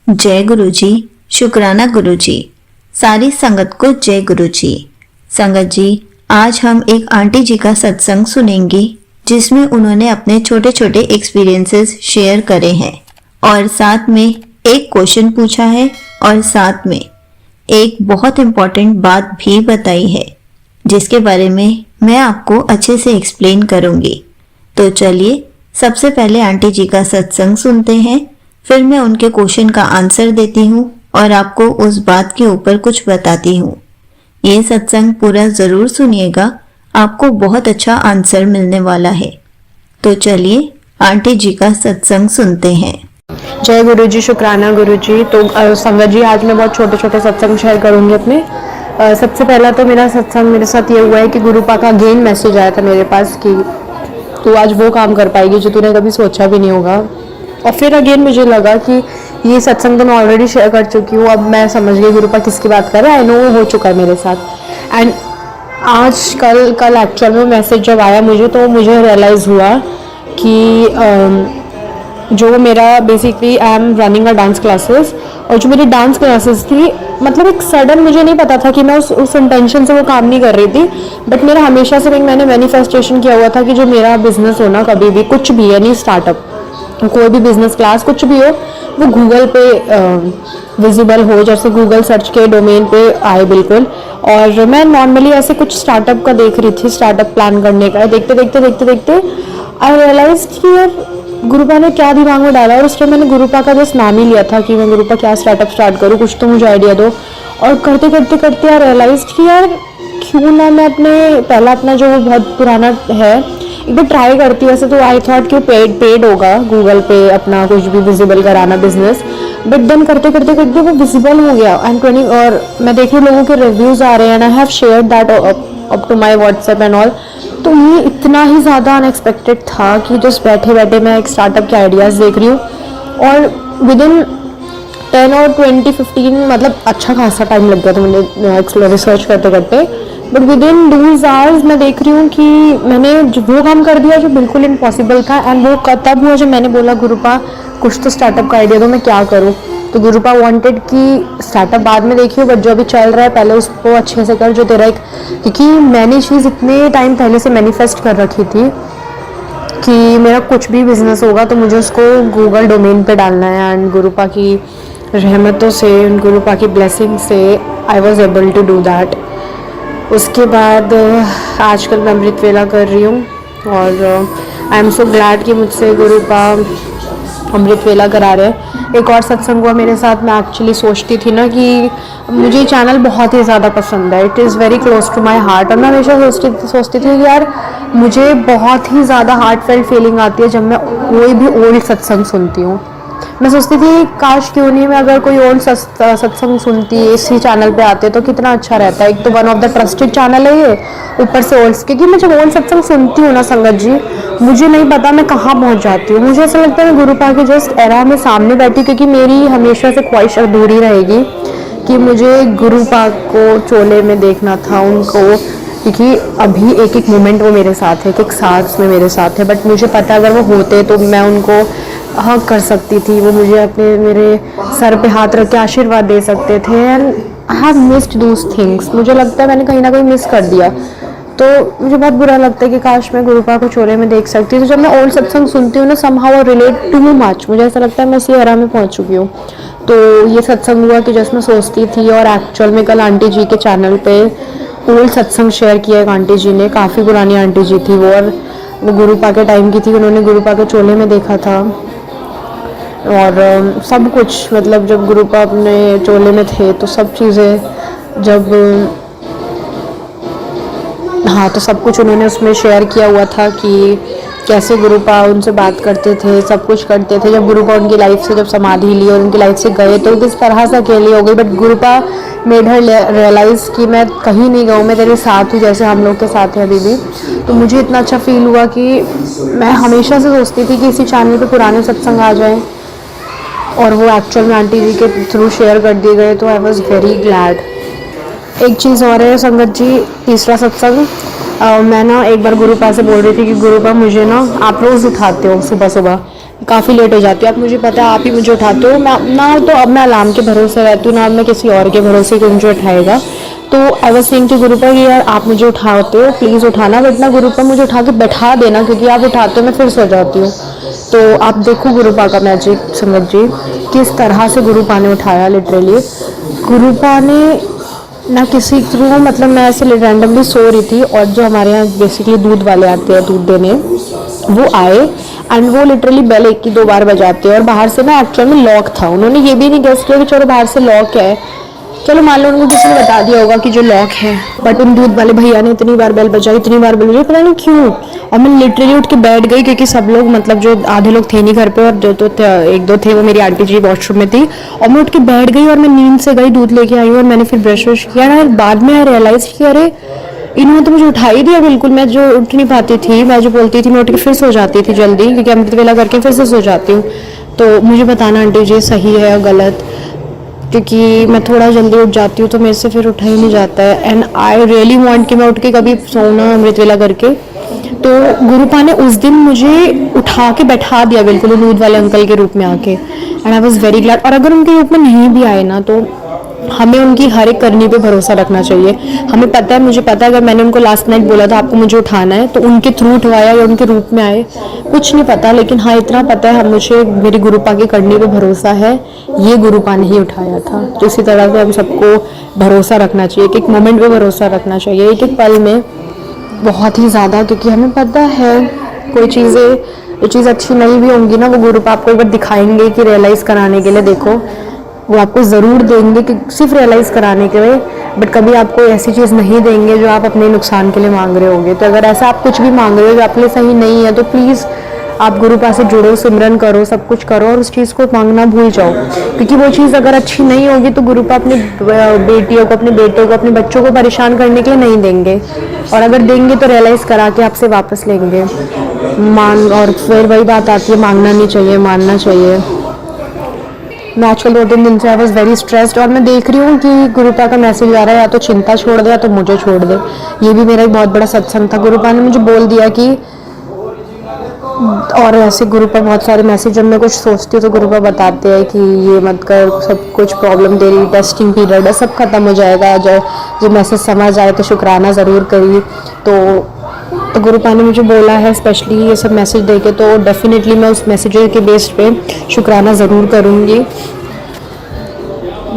जय गुरु जी। शुक्राना गुरु जी। सारी संगत को जय गुरु जी। संगत जी, आज हम एक आंटी जी का सत्संग सुनेंगे जिसमें उन्होंने अपने छोटे छोटे एक्सपीरियंसेस शेयर करे हैं और साथ में एक क्वेश्चन पूछा है और साथ में एक बहुत इम्पोर्टेंट बात भी बताई है जिसके बारे में मैं आपको अच्छे से एक्सप्लेन करूंगी। तो चलिए सबसे पहले आंटी जी का सत्संग सुनते हैं, फिर मैं उनके क्वेश्चन का आंसर देती हूँ और आपको उस बात के ऊपर कुछ बताती हूँ। ये सत्संग पूरा जरूर सुनिएगा, आपको बहुत अच्छा आंसर मिलने वाला है। तो चलिए आंटी जी का सत्संग सुनते हैं। जय गुरु जी। शुक्राना गुरु जी। तो संगत जी, आज मैं बहुत छोटे छोटे सत्संग शेयर करूंगी अपने। सबसे पहला तो मेरा सत्संग मेरे साथ ये हुआ है कि गुरुपा का अगेन मैसेज आया था मेरे पास कि तू आज वो काम कर पाएगी जो तूने कभी सोचा भी नहीं होगा। और फिर अगेन मुझे लगा कि ये सत्संग तो मैं ऑलरेडी शेयर कर चुकी हूँ, अब मैं समझ गई गुरुपा किसकी बात कर रहा है। आई नो वो हो चुका है मेरे साथ। एंड आज कल एक्चुअल में मैसेज जब आया मुझे, तो मुझे रियलाइज़ हुआ कि जो मेरा basically I am running a dance classes, और जो मेरी डांस क्लासेस थी, मतलब एक सडन मुझे नहीं पता था कि मैं उस इंटेंशन से वो काम नहीं कर रही थी। बट मेरा हमेशा से मैंने मैनिफेस्टेशन किया हुआ था कि जो मेरा बिजनेस हो ना, कभी भी कुछ भी, यानी स्टार्टअप, कोई भी बिजनेस क्लास कुछ भी हो, वो गूगल पे विजिबल हो, जैसे गूगल सर्च के डोमेन पे आए बिल्कुल। और मैं नॉर्मली ऐसे कुछ स्टार्टअप का देख रही थी, स्टार्टअप प्लान करने का। देखते देखते आई रियलाइज कि यार गुरुपा ने क्या दिमाग में डाला। और उस टाइम मैंने गुरुपा का जस्ट नाम ही लिया था कि मैं गुरुपा क्या स्टार्टअप स्टार्ट करूँ, कुछ तो मुझे आइडिया दो। और करते यार रियलाइज कि यार क्यों ना मैं अपना जो बहुत पुराना है एक बार ट्राई करती हूँ। वैसे तो आई थॉट कि पेड होगा गूगल पे अपना कुछ भी विजिबल कराना बिजनेस, बट देन करते वो विजिबल हो गया। और मैं देख रही हूँ लोगों के रिव्यूज आ रहे हैं, and I have shared that up to my WhatsApp and all. तो ये इतना ही ज़्यादा अनएक्सपेक्टेड था कि जस्ट बैठे मैं एक स्टार्टअप के आइडियाज़ देख रही हूँ, और विद इन 10 और 20-15 मतलब अच्छा खासा टाइम लग गया था मुझे रिसर्च करते। बट विद इन 2 आवर्स मैं देख रही हूँ कि मैंने वो काम कर दिया जो बिल्कुल इम्पॉसिबल था। एंड वो तब हुआ जब मैंने बोला गुरुपा कुछ तो स्टार्टअप का आइडिया दो, मैं क्या करूँ। तो गुरुपा वांटेड कि स्टार्टअप बाद में देखियो, बट जो अभी चल रहा है पहले उसको अच्छे से कर, जो तेरा एक, क्योंकि मैंने चीज़ इतने टाइम पहले से मैनिफेस्ट कर रखी थी कि मेरा कुछ भी बिजनेस होगा तो मुझे उसको गूगल डोमेन पे डालना है। एंड गुरुपा की रहमतों से, गुरुपा की ब्लेसिंग से I was able to do that. उसके बाद आजकल मैं अमृत वेला कर रही हूँ, और आई एम सो ग्लैड कि मुझसे गुरुपा अमृत वेला करा रहे हैं। एक और सत्संग हुआ मेरे साथ। मैं एक्चुअली सोचती थी ना कि मुझे चैनल बहुत ही ज़्यादा पसंद है, it is very close to my heart. और मैं हमेशा सोचती थी कि यार मुझे बहुत ही ज़्यादा हार्ट फेल्ट फीलिंग आती है जब मैं कोई भी ओल्ड सत्संग सुनती हूँ। मैं सोचती थी काश क्यों नहीं मैं अगर कोई ओल्ड सत्संग सुनती इसी चैनल पे आते तो कितना अच्छा रहता है। एक तो one of the trusted channel है ये, ऊपर से ओल्ड, क्योंकि मैं जब ओल्ड सत्संग सुनती हूँ ना संगत जी, मुझे नहीं पता मैं कहाँ पहुँच जाती हूँ। मुझे ऐसा लगता है मैं गुरुपा के जस्ट एरा में सामने बैठी, क्योंकि मेरी हमेशा से ख्वाहिश अधूरी रहेगी कि मुझे गुरुपा को चोले में देखना था उनको, क्योंकि अभी एक एक मोमेंट वो मेरे साथ है, एक सांस में मेरे साथ है। बट मुझे पता अगर वो होते तो मैं उनको हक कर सकती थी, वो मुझे मेरे सर पे हाथ रख के आशीर्वाद दे सकते थे। And I have missed those things. मुझे लगता है मैंने कहीं ना कहीं मिस कर दिया। तो मुझे बहुत बुरा लगता है कि काश मैं गुरुपा को चोले में देख सकती। तो जब मैं ओल्ड सत्संग सुनती हूँ ना, समहाउ रिलेट टू मच, मुझे ऐसा लगता है मैं इसी एरा में पहुँच चुकी हूँ। तो ये सत्संग हुआ कि जैसे मैं सोचती थी, और एक्चुअल में कल आंटी जी के चैनल पे ओल्ड सत्संग शेयर किया एक आंटी जी ने, काफ़ी पुरानी आंटी जी थी वो, और वो गुरुपा के टाइम की थी। उन्होंने गुरुपा के चोले में देखा था, और सब कुछ, मतलब जब गुरुपा अपने चोले में थे तो सब चीज़ें जब, हाँ, तो सब कुछ उन्होंने उसमें शेयर किया हुआ था कि कैसे गुरुपा उनसे बात करते थे, सब कुछ करते थे। जब गुरुपा उनकी लाइफ से जब समाधि ली और उनकी लाइफ से गए तो किस तरह से अकेली हो गई, but Gurupa made her realise कि मैं कहीं नहीं गई, मैं तेरे साथ हूँ, जैसे हम लोग के साथ है अभी भी। तो मुझे इतना अच्छा फील हुआ कि मैं हमेशा से सोचती थी कि इसी चैनल पे पुराने सत्संग आ जाएं, और वो एक्चुअल में आंटी जी के थ्रू शेयर कर दिए गए। तो आई वॉज़ वेरी ग्लैड। एक चीज़ और है संगत जी, तीसरा सत्संग, मैं ना एक बार गुरुपा से बोल रही थी कि गुरुपा मुझे ना आप रोज़ उठाते हो सुबह सुबह, काफ़ी लेट हो जाती है। अब मुझे पता है आप ही मुझे उठाते हो, मैं ना तो अब मैं अलार्म के भरोसे रहती हूँ ना अब मैं किसी और के भरोसे कि मुझे उठाएगा। तो आई वॉज सेइंग टू गुरुपा कि यार आप मुझे उठाते हो प्लीज़ उठाना, बट ना गुरुपा मुझे उठा के बैठा देना, क्योंकि आप उठाते हो मैं फिर सो जाती हूँ। तो आप देखो गुरुपा का मैजिक संगत जी, किस तरह से गुरुपा ने उठाया। लिटरली गुरुपा ने ना किसी थ्रू, मतलब मैं ऐसे रैंडमली सो रही थी और जो हमारे यहाँ बेसिकली दूध वाले आते हैं दूध देने, वो आए एंड वो लिटरली बेल 1 की 2 बार बजाते हैं और बाहर से ना एक्चुअल में लॉक था। उन्होंने ये भी नहीं गेस किया कि चलो बाहर से लॉक है, चलो मान लो उनको किसी ने बता दिया होगा कि जो लॉक है, बट उन दूध वाले भैया ने इतनी बार बेल बजाई, इतनी बार बेल बजाई, पता नहीं क्यों। और मैं लिटरली उठ के बैठ गई क्योंकि सब लोग, मतलब जो आधे लोग थे नहीं घर पे और जो तो एक दो थे वो मेरी आंटी जी वॉशरूम में थी, और मैं उठ के बैठ गई और मैं नींद से गई, दूध लेके आई और मैंने फिर ब्रश व्रश किया ना। बाद में रियलाइज किया अरे इन्होंने तो मुझे उठा ही दिया बिल्कुल, मैं जो उठ नहीं पाती थी, मैं जो बोलती थी मैं उठ के फिर सो जाती थी जल्दी, क्योंकि अमृत वेला करके फिर से सो जाती हूँ। तो मुझे बताना आंटी जी सही है या गलत, क्योंकि मैं थोड़ा जल्दी उठ जाती हूँ तो मेरे से फिर उठा ही नहीं जाता है। एंड आई रियली वांट कि मैं उठ के कभी सोना अमृत वेला करके। तो गुरुपा ने उस दिन मुझे उठा के बैठा दिया बिल्कुल दूध वाले अंकल के रूप में आके, and I was very glad. और अगर उनके रूप में नहीं भी आए ना तो हमें उनकी हर एक करनी पे भरोसा रखना चाहिए। हमें पता है, मुझे पता है अगर मैंने उनको लास्ट नाइट बोला था आपको मुझे उठाना है तो उनके थ्रू उठवाया या उनके रूप में आए कुछ नहीं पता, लेकिन हाँ इतना पता है मुझे मेरी गुरुपा की करनी पे भरोसा है, ये गुरुपा ने ही उठाया था। तो इसी तरह से हम सबको भरोसा रखना चाहिए, एक एक मोमेंट पे भरोसा रखना चाहिए, एक एक पल में बहुत ही ज़्यादा, क्योंकि हमें पता है कोई चीज़ें ये चीज़ अच्छी नहीं भी होंगी ना, वो गुरुपा आपको एक बार दिखाएंगे कि रियलाइज़ कराने के लिए, देखो वो आपको ज़रूर देंगे कि सिर्फ रियलाइज़ कराने के लिए, बट कभी आपको ऐसी चीज़ नहीं देंगे जो आप अपने नुकसान के लिए मांग रहे होगे। तो अगर ऐसा आप कुछ भी मांग रहे हो जो आपके लिए सही नहीं है तो प्लीज़ आप गुरुपा से जुड़ो, सिमरन करो, सब कुछ करो और उस चीज़ को मांगना भूल जाओ, क्योंकि वो चीज़ अगर अच्छी नहीं होगी तो गुरुपा अपनी बेटियों को, अपने बेटों को, अपने बच्चों को परेशान करने के लिए नहीं देंगे, और अगर देंगे तो रियलाइज़ करा के आपसे वापस लेंगे। मांग, और फिर वही बात आती है मांगना नहीं चाहिए, मानना चाहिए। मैं आजकल 2-3 दिन से आई वॉज वेरी स्ट्रेस्ड और मैं देख रही हूँ कि गुरुपा का मैसेज आ रहा है या तो चिंता छोड़ दे या तो मुझे छोड़ दे। ये भी मेरा एक बहुत बड़ा सत्संग था, गुरुपा ने मुझे बोल दिया कि, और ऐसे गुरुपा बहुत सारे मैसेज जब मैं कुछ सोचती हूँ तो गुरुपा बताते हैं कि ये मत कर, सब कुछ प्रॉब्लम तेरी टेस्टिंग पीरियड है, सब खत्म हो जाएगा, जो मैसेज समझ आए तो शुक्राना ज़रूर करिए। तो गुरुपा ने मुझे बोला है स्पेशली ये सब मैसेज देके, तो डेफिनेटली मैं उस मैसेज के बेस पे शुक्राना ज़रूर करूँगी।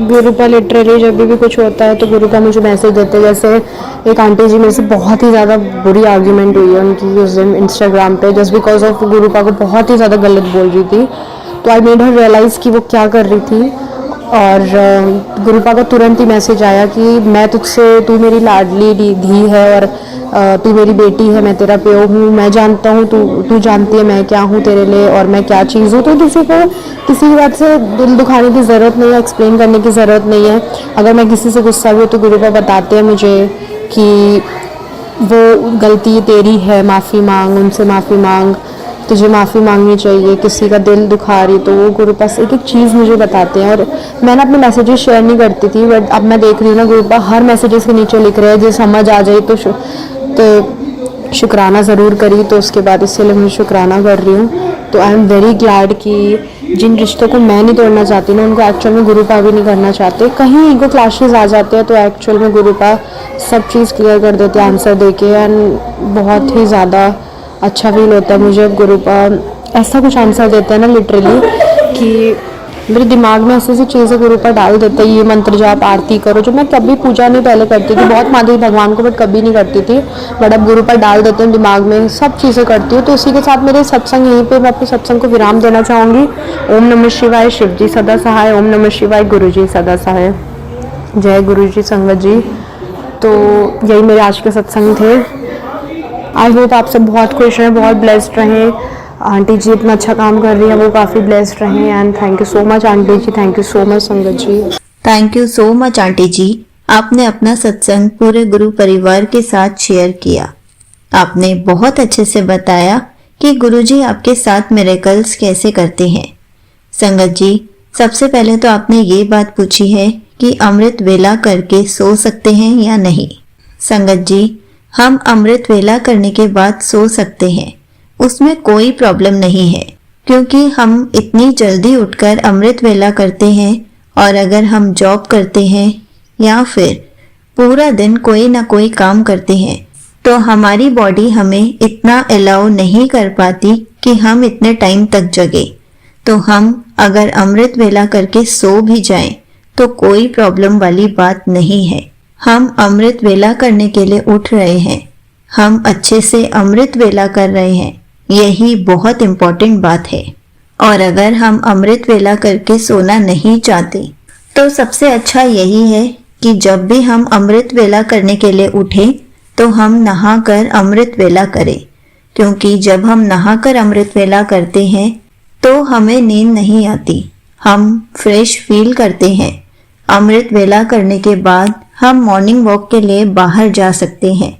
गुरुपा लिटरली जब भी कुछ होता है तो गुरुपा मुझे मैसेज देते हैं। जैसे एक आंटी जी मेरे से बहुत ही ज़्यादा बुरी आर्ग्यूमेंट हुई है उनकी उस दिन इंस्टाग्राम पे, जस्ट बिकॉज ऑफ गुरुपा को बहुत ही ज़्यादा गलत बोल रही थी। तो आई मेड हर रियलाइज़ कि वो क्या कर रही थी, और गुरुपा का तुरंत ही मैसेज आया कि मैं तुझसे, तू मेरी लाडली धी है और तू मेरी बेटी है, मैं तेरा प्यो हूँ, मैं जानता हूँ, तू जानती है मैं क्या हूँ तेरे लिए और मैं क्या चीज़ हूँ, तो किसी को किसी की बात से दिल दुखाने की ज़रूरत नहीं है, एक्सप्लेन करने की ज़रूरत नहीं है। अगर मैं किसी से गुस्सा हुई तो गुरुपा बताते हैं मुझे कि वो गलती तेरी है, माफ़ी मांग, उनसे माफ़ी मांग, तुझे माफ़ी मांगनी चाहिए, किसी का दिल दुखा रही, तो वो गुरुपा से एक एक चीज़ मुझे बताते हैं। और मैं ना अपने मैसेजेस शेयर नहीं करती थी, बट अब मैं देख रही हूँ ना गुरुपा हर मैसेजेस के नीचे लिख रहे हैं, जो समझ आ जाए तो शुक्राना ज़रूर करी, तो उसके बाद इसलिए मैं शुक्राना कर रही हूँ। तो आई एम वेरी ग्लैड कि जिन रिश्तों को मैं नहीं तोड़ना चाहती ना उनको एक्चुअल में गुरुपा भी नहीं करना चाहते। कहीं ईगो क्लैशेस आ जाते हैं तो एक्चुअल में गुरुपा सब चीज़ क्लियर कर देते हैं आंसर देके, एंड बहुत ही ज़्यादा अच्छा फील होता है मुझे। गुरुपा ऐसा कुछ आंसर देते हैं ना लिटरली कि मेरे दिमाग में ऐसी ऐसी चीज़ें गुरुपा डाल देते हैं, ये मंत्र जाप आरती करो, जो मैं कभी पूजा नहीं पहले करती थी, बहुत मानती थी भगवान को बट कभी नहीं करती थी, बट अब गुरुपा डाल देते हैं दिमाग में, सब चीज़ें करती हूँ। तो इसी के साथ मेरे सत्संग यहीं पे मैं अपने सत्संग को विराम देना चाहूँगी। ओम नमः शिवाय, शिव जी सदा सहाय, ओम नमः शिवाय, गुरु जी सदा सहाय, जय गुरु जी संगत जी। तो यही मेरे आज के सत्संग थे। आई होप आप सब बहुत खुश रहें, बहुत ब्लेस्ड रहें। आंटी जी इतना अच्छा काम कर रही है, वो काफ़ी ब्लेस्ड रहे, and thank you so much aunty ji, thank you so much संगत जी। Thank you so much aunty ji, आपने अपना सत्संग पूरे गुरु परिवार के साथ शेयर किया। आपने बहुत अच्छे से बताया कि गुरुजी आपके साथ मिरेकल्स कैसे करते हैं। संगत जी, सबसे पहले तो आपने ये बात पूछी है कि अमृत वेला करके सो सकते हैं या नहीं। संगत जी, हम अमृत वेला करने के बाद सो सकते हैं, उसमें कोई प्रॉब्लम नहीं है, क्योंकि हम इतनी जल्दी उठकर अमृत वेला करते हैं और अगर हम जॉब करते हैं या फिर पूरा दिन कोई ना कोई काम करते हैं तो हमारी बॉडी हमें इतना अलाउ नहीं कर पाती कि हम इतने टाइम तक जगे। तो हम अगर अमृत वेला करके सो भी जाएं तो कोई प्रॉब्लम वाली बात नहीं है। हम अमृत वेला करने के लिए उठ रहे हैं, हम अच्छे से अमृत वेला कर रहे हैं, यही बहुत इम्पोर्टेंट बात है। और अगर हम अमृत वेला करके सोना नहीं चाहते तो सबसे अच्छा यही है कि जब भी हम अमृत वेला करने के लिए उठें तो हम नहाकर अमृत वेला करें, क्योंकि जब हम नहाकर अमृत वेला करते हैं तो हमें नींद नहीं आती, हम फ्रेश फील करते हैं। अमृत वेला करने के बाद हम मॉर्निंग वॉक के लिए बाहर जा सकते हैं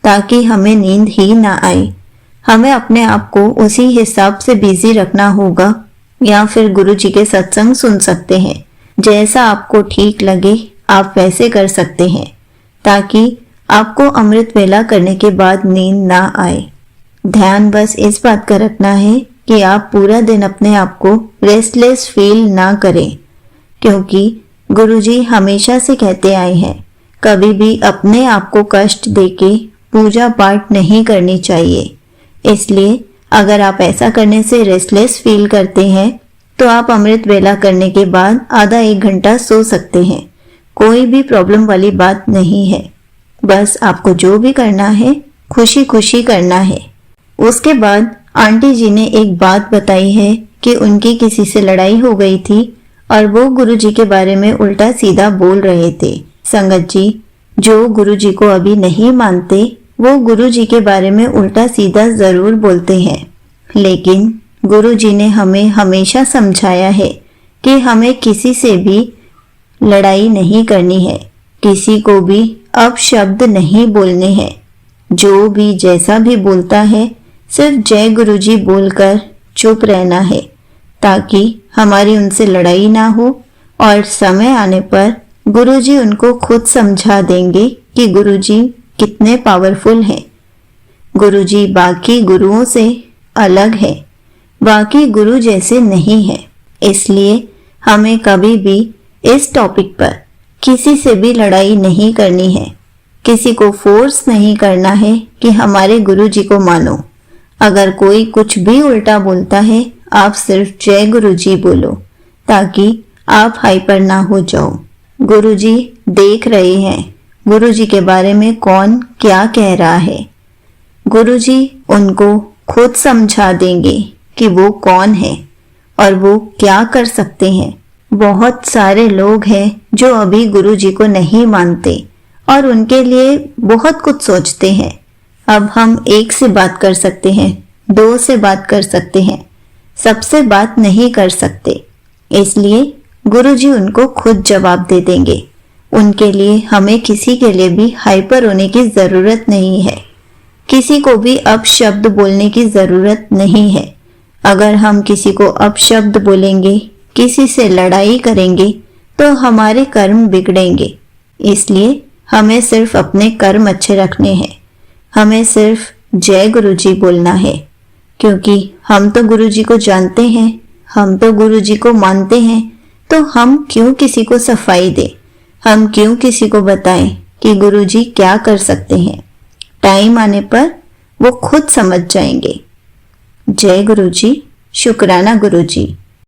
ताकि हमें नींद ही ना आए। हमें अपने आप को उसी हिसाब से बिजी रखना होगा या फिर गुरुजी के सत्संग सुन सकते हैं। जैसा आपको ठीक लगे आप वैसे कर सकते हैं ताकि आपको अमृत वेला करने के बाद नींद ना आए। ध्यान बस इस बात का रखना है कि आप पूरा दिन अपने आप को रेस्टलेस फील ना करें, क्योंकि गुरुजी हमेशा से कहते आए हैं कभी भी अपने आप को कष्ट देके पूजा पाठ नहीं करनी चाहिए। इसलिए अगर आप ऐसा करने से रेस्टलेस फील करते हैं तो आप अमृत वेला करने के बाद आधा 1 घंटा सो सकते हैं, कोई भी प्रॉब्लम वाली बात नहीं है। बस आपको जो भी करना है खुशी खुशी करना है। उसके बाद आंटी जी ने एक बात बताई है कि उनकी किसी से लड़ाई हो गई थी और वो गुरुजी के बारे में उल्टा सीधा बोल रहे थे। संगत जी, जो गुरुजी को अभी नहीं मानते वो गुरुजी के बारे में उल्टा सीधा जरूर बोलते हैं, लेकिन गुरुजी ने हमें हमेशा समझाया है कि हमें किसी से भी लड़ाई नहीं करनी है, किसी को भी अपशब्द नहीं बोलने हैं। जो भी जैसा भी बोलता है सिर्फ जय गुरुजी बोलकर चुप रहना है ताकि हमारी उनसे लड़ाई ना हो और समय आने पर गुरुजी उनको खुद समझा देंगे कि गुरुजी कितने पावरफुल हैं। गुरुजी बाकी गुरुओं से अलग है, बाकी गुरु जैसे नहीं है। इसलिए हमें कभी भी इस टॉपिक पर किसी से भी लड़ाई नहीं करनी है, किसी को फोर्स नहीं करना है कि हमारे गुरुजी को मानो। अगर कोई कुछ भी उल्टा बोलता है आप सिर्फ जय गुरुजी बोलो ताकि आप हाइपर ना हो जाओ। गुरुजी देख रहे हैं गुरुजी के बारे में कौन क्या कह रहा है। गुरुजी उनको खुद समझा देंगे कि वो कौन है और वो क्या कर सकते हैं। बहुत सारे लोग हैं जो अभी गुरुजी को नहीं मानते और उनके लिए बहुत कुछ सोचते हैं। अब हम 1 से बात कर सकते हैं, 2 से बात कर सकते हैं, सबसे बात नहीं कर सकते। इसलिए गुरुजी उनको खुद जवाब दे देंगे। उनके लिए हमें किसी के लिए भी हाइपर होने की जरूरत नहीं है, किसी को भी अपशब्द बोलने की जरूरत नहीं है। अगर हम किसी को अपशब्द बोलेंगे, किसी से लड़ाई करेंगे तो हमारे कर्म बिगड़ेंगे। इसलिए हमें सिर्फ अपने कर्म अच्छे रखने हैं, हमें सिर्फ जय गुरुजी बोलना है, क्योंकि हम तो गुरुजी को जानते हैं, हम तो गुरुजी को मानते हैं। तो हम क्यों किसी को सफाई दें, हम क्यों किसी को बताएं कि गुरुजी क्या कर सकते हैं। टाइम आने पर वो खुद समझ जाएंगे। जय गुरुजी, शुक्राना गुरुजी।